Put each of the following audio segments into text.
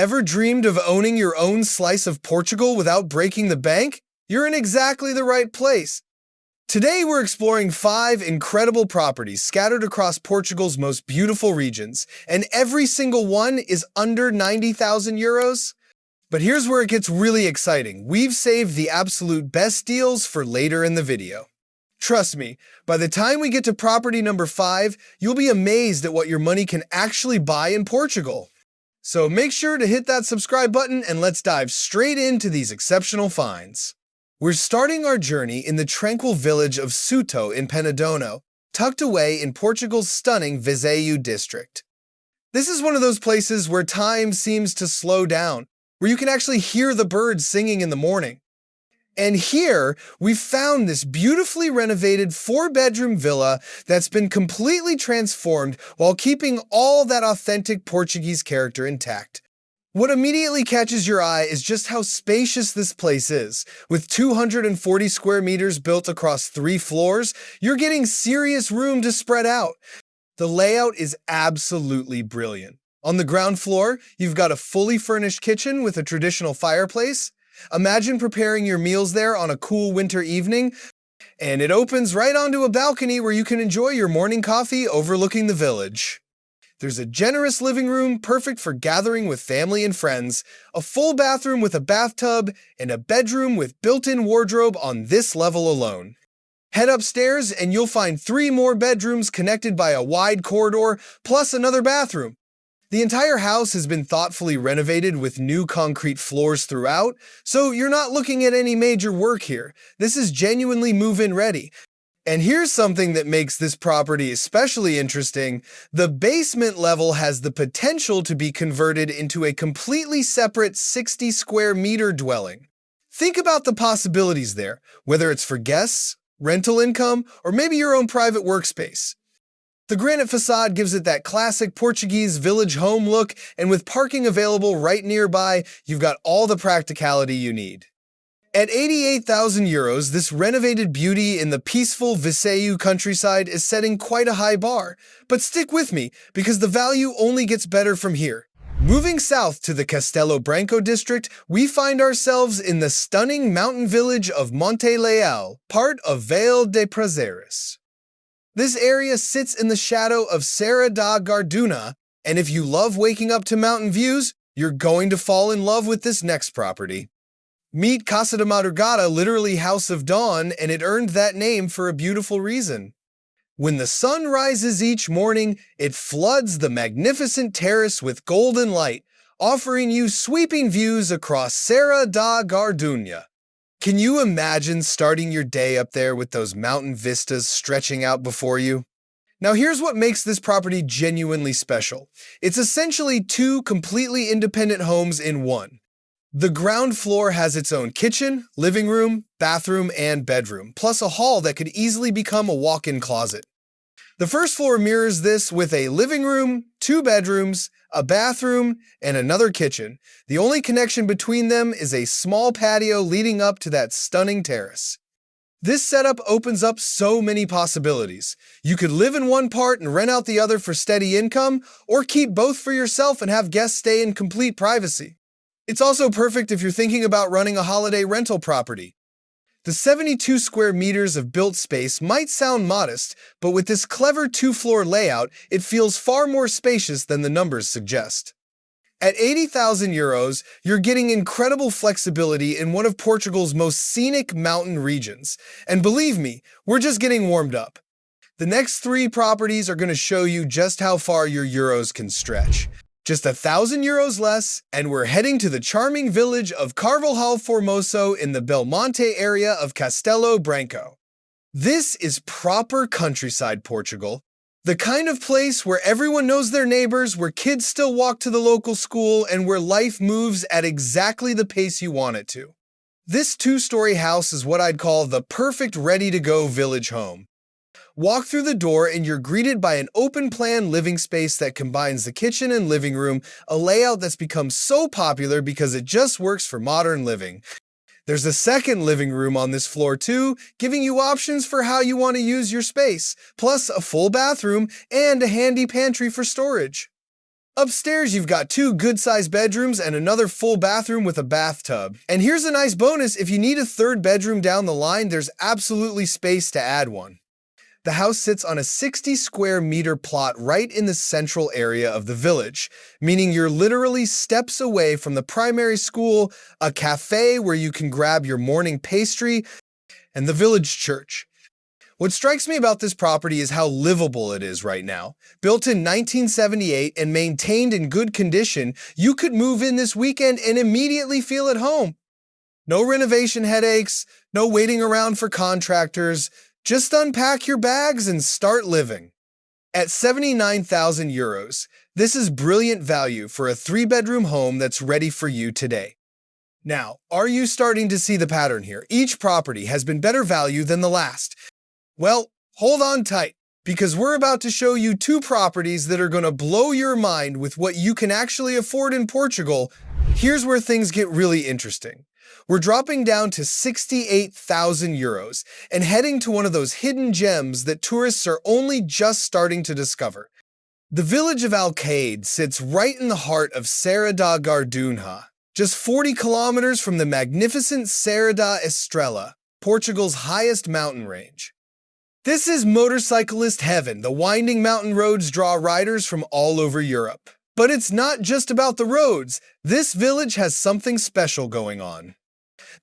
Ever dreamed of owning your own slice of Portugal without breaking the bank? You're in exactly the right place. Today we're exploring 5 incredible properties scattered across Portugal's most beautiful regions, and every single one is under 90,000 euros. But here's where it gets really exciting. We've saved the absolute best deals for later in the video. Trust me, by the time we get to property number 5, you'll be amazed at what your money can actually buy in Portugal. So make sure to hit that subscribe button and let's dive straight into these exceptional finds. We're starting our journey in the tranquil village of Souto in Penedono, tucked away in Portugal's stunning Viseu district. This is one of those places where time seems to slow down, where you can actually hear the birds singing in the morning. And here, we've found this beautifully renovated 4-bedroom villa that's been completely transformed while keeping all that authentic Portuguese character intact. What immediately catches your eye is just how spacious this place is. With 240 square meters built across 3 floors, you're getting serious room to spread out. The layout is absolutely brilliant. On the ground floor, you've got a fully furnished kitchen with a traditional fireplace. Imagine preparing your meals there on a cool winter evening, and it opens right onto a balcony where you can enjoy your morning coffee overlooking the village. There's a generous living room perfect for gathering with family and friends, a full bathroom with a bathtub, and a bedroom with built-in wardrobe on this level alone. Head upstairs and you'll find 3 more bedrooms connected by a wide corridor, plus another bathroom. The entire house has been thoughtfully renovated with new concrete floors throughout, so you're not looking at any major work here. This is genuinely move-in ready. And here's something that makes this property especially interesting. The basement level has the potential to be converted into a completely separate 60 square meter dwelling. Think about the possibilities there, whether it's for guests, rental income, or maybe your own private workspace. The granite facade gives it that classic Portuguese village home look, and with parking available right nearby, you've got all the practicality you need. At 88,000 euros, this renovated beauty in the peaceful Viseu countryside is setting quite a high bar. But stick with me, because the value only gets better from here. Moving south to the Castelo Branco district, we find ourselves in the stunning mountain village of Monte Leal, part of Vale de Prazeres. This area sits in the shadow of Serra da Garduna, and if you love waking up to mountain views, you're going to fall in love with this next property. Meet Casa da Madrugada, literally House of Dawn, and it earned that name for a beautiful reason. When the sun rises each morning, it floods the magnificent terrace with golden light, offering you sweeping views across Serra da Garduna. Can you imagine starting your day up there with those mountain vistas stretching out before you? Now here's what makes this property genuinely special. It's essentially 2 completely independent homes in one. The ground floor has its own kitchen, living room, bathroom, and bedroom, plus a hall that could easily become a walk-in closet. The first floor mirrors this with a living room, 2 bedrooms, a bathroom, and another kitchen. The only connection between them is a small patio leading up to that stunning terrace. This setup opens up so many possibilities. You could live in one part and rent out the other for steady income, or keep both for yourself and have guests stay in complete privacy. It's also perfect if you're thinking about running a holiday rental property. The 72 square meters of built space might sound modest, but with this clever 2-floor layout, it feels far more spacious than the numbers suggest. At 80,000 euros, you're getting incredible flexibility in one of Portugal's most scenic mountain regions. And believe me, we're just getting warmed up. The next 3 properties are going to show you just how far your euros can stretch. Just 1,000 euros less, and we're heading to the charming village of Carvalhal Formoso in the Belmonte area of Castelo Branco. This is proper countryside Portugal, the kind of place where everyone knows their neighbors, where kids still walk to the local school, and where life moves at exactly the pace you want it to. This 2-story house is what I'd call the perfect ready-to-go village home. Walk through the door and you're greeted by an open-plan living space that combines the kitchen and living room, a layout that's become so popular because it just works for modern living. There's a second living room on this floor too, giving you options for how you want to use your space, plus a full bathroom and a handy pantry for storage. Upstairs, you've got two good-sized bedrooms and another full bathroom with a bathtub. And here's a nice bonus: if you need a third bedroom down the line, there's absolutely space to add one. The house sits on a 60 square meter plot right in the central area of the village, meaning you're literally steps away from the primary school, a cafe where you can grab your morning pastry, and the village church. What strikes me about this property is how livable it is right now. Built in 1978 and maintained in good condition, you could move in this weekend and immediately feel at home. No renovation headaches, no waiting around for contractors. Just unpack your bags and start living. At 79,000 euros, this is brilliant value for a 3-bedroom home that's ready for you today. Now, are you starting to see the pattern here? Each property has been better value than the last. Well, hold on tight, because we're about to show you 2 properties that are going to blow your mind with what you can actually afford in Portugal. Here's where things get really interesting. We're dropping down to 68,000 euros and heading to one of those hidden gems that tourists are only just starting to discover. The village of Alcaide sits right in the heart of Serra da Gardunha, just 40 kilometers from the magnificent Serra da Estrela, Portugal's highest mountain range. This is motorcyclist heaven. The winding mountain roads draw riders from all over Europe. But it's not just about the roads. This village has something special going on.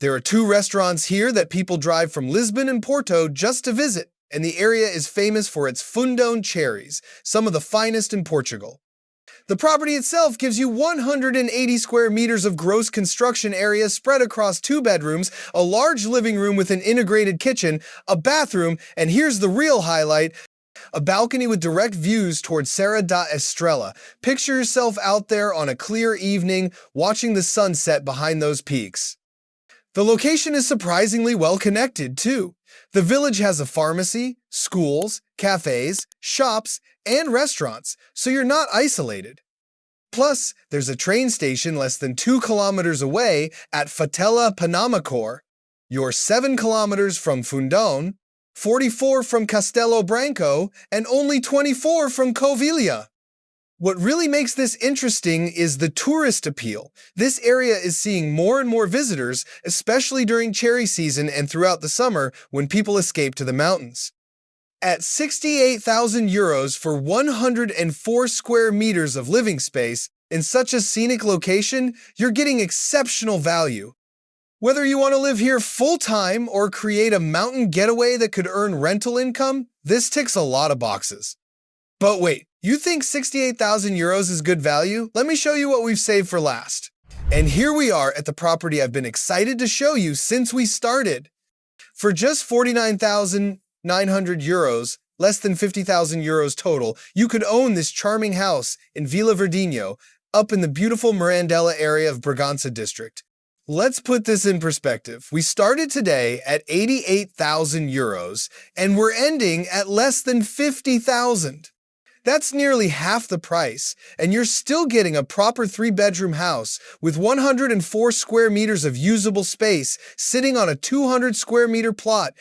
There are 2 restaurants here that people drive from Lisbon and Porto just to visit, and the area is famous for its Fundão cherries, some of the finest in Portugal. The property itself gives you 180 square meters of gross construction area spread across 2 bedrooms, a large living room with an integrated kitchen, a bathroom, and here's the real highlight: a balcony with direct views towards Serra da Estrela. Picture yourself out there on a clear evening, watching the sunset behind those peaks. The location is surprisingly well connected, too. The village has a pharmacy, schools, cafes, shops, and restaurants, so you're not isolated. Plus, there's a train station less than 2 kilometers away at Fatela Panamacor. You're 7 kilometers from Fundão, 44 from Castelo Branco, and only 24 from Vila. What really makes this interesting is the tourist appeal. This area is seeing more and more visitors, especially during cherry season and throughout the summer when people escape to the mountains. At 68,000 euros for 104 square meters of living space in such a scenic location, you're getting exceptional value. Whether you want to live here full-time or create a mountain getaway that could earn rental income, this ticks a lot of boxes. But wait, you think 68,000 euros is good value? Let me show you what we've saved for last. And here we are at the property I've been excited to show you since we started. For just 49,900 euros, less than 50,000 euros total, you could own this charming house in Vila Verdinho, up in the beautiful Mirandela area of Bragança district. Let's put this in perspective. We started today at 88,000 euros, and we're ending at less than 50,000. That's nearly half the price, and you're still getting a proper 3-bedroom house with 104 square meters of usable space sitting on a 200 square meter plot.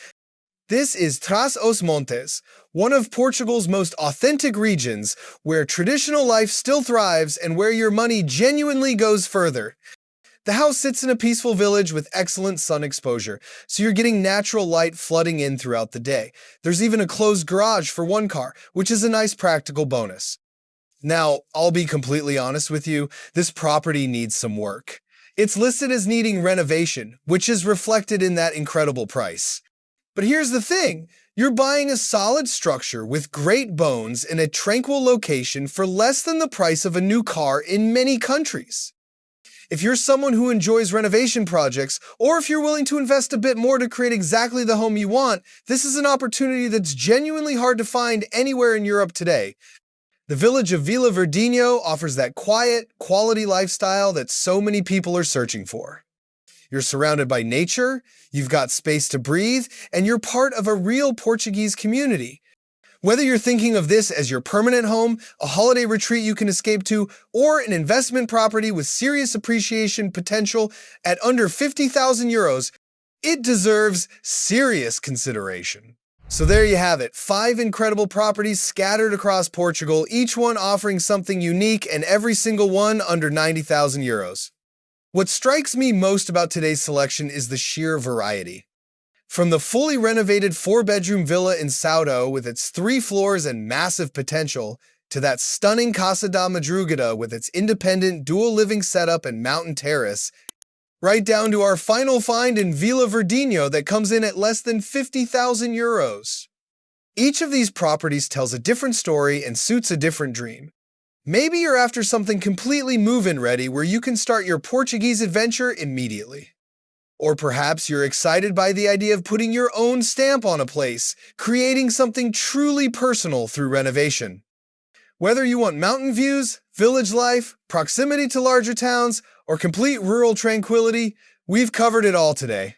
This is Trás-os-Montes, one of Portugal's most authentic regions where traditional life still thrives and where your money genuinely goes further. The house sits in a peaceful village with excellent sun exposure, so you're getting natural light flooding in throughout the day. There's even a closed garage for 1 car, which is a nice practical bonus. Now, I'll be completely honest with you, this property needs some work. It's listed as needing renovation, which is reflected in that incredible price. But here's the thing, you're buying a solid structure with great bones in a tranquil location for less than the price of a new car in many countries. If you're someone who enjoys renovation projects, or if you're willing to invest a bit more to create exactly the home you want, this is an opportunity that's genuinely hard to find anywhere in Europe today. The village of Vila Verdinho offers that quiet, quality lifestyle that so many people are searching for. You're surrounded by nature, you've got space to breathe, and you're part of a real Portuguese community. Whether you're thinking of this as your permanent home, a holiday retreat you can escape to, or an investment property with serious appreciation potential at under 50,000 euros, it deserves serious consideration. So there you have it, 5 incredible properties scattered across Portugal, each one offering something unique and every single one under 90,000 euros. What strikes me most about today's selection is the sheer variety. From the fully renovated 4-bedroom villa in Souto with its 3 floors and massive potential, to that stunning Casa da Madrugada with its independent dual living setup and mountain terrace, right down to our final find in Vila Verdinho that comes in at less than 50,000 euros. Each of these properties tells a different story and suits a different dream. Maybe you're after something completely move-in ready where you can start your Portuguese adventure immediately. Or perhaps you're excited by the idea of putting your own stamp on a place, creating something truly personal through renovation. Whether you want mountain views, village life, proximity to larger towns, or complete rural tranquility, we've covered it all today.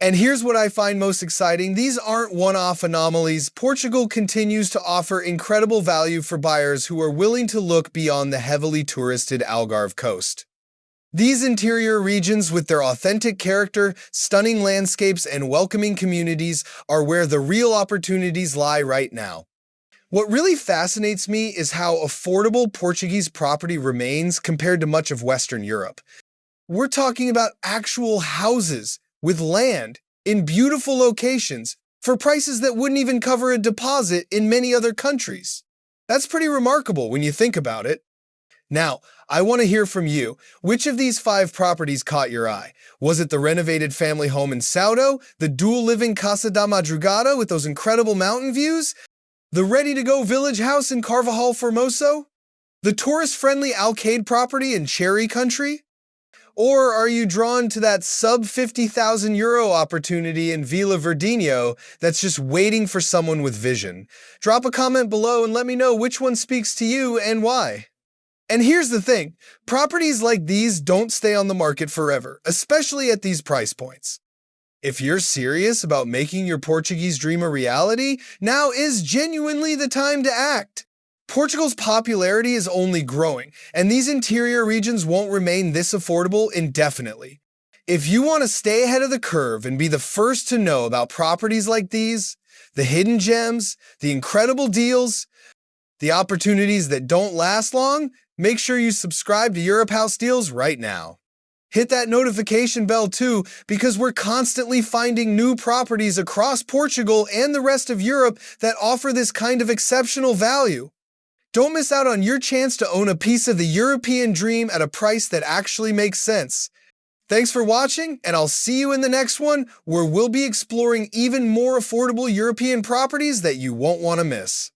And here's what I find most exciting. These aren't one-off anomalies. Portugal continues to offer incredible value for buyers who are willing to look beyond the heavily touristed Algarve coast. These interior regions, with their authentic character, stunning landscapes, and welcoming communities, are where the real opportunities lie right now. What really fascinates me is how affordable Portuguese property remains compared to much of Western Europe. We're talking about actual houses with land in beautiful locations for prices that wouldn't even cover a deposit in many other countries. That's pretty remarkable when you think about it. Now, I want to hear from you. Which of these 5 properties caught your eye? Was it the renovated family home in Souto, the dual-living Casa da Madrugada with those incredible mountain views, the ready-to-go village house in Carvalhal Formoso, the tourist-friendly Alcaid property in Cherry Country? Or are you drawn to that sub-50,000 euro opportunity in Vila Verdinho that's just waiting for someone with vision? Drop a comment below and let me know which one speaks to you and why. And here's the thing, properties like these don't stay on the market forever, especially at these price points. If you're serious about making your Portuguese dream a reality, now is genuinely the time to act. Portugal's popularity is only growing, and these interior regions won't remain this affordable indefinitely. If you want to stay ahead of the curve and be the first to know about properties like these, the hidden gems, the incredible deals, the opportunities that don't last long, make sure you subscribe to Europe House Deals right now. Hit that notification bell too, because we're constantly finding new properties across Portugal and the rest of Europe that offer this kind of exceptional value. Don't miss out on your chance to own a piece of the European dream at a price that actually makes sense. Thanks for watching, and I'll see you in the next one, where we'll be exploring even more affordable European properties that you won't want to miss.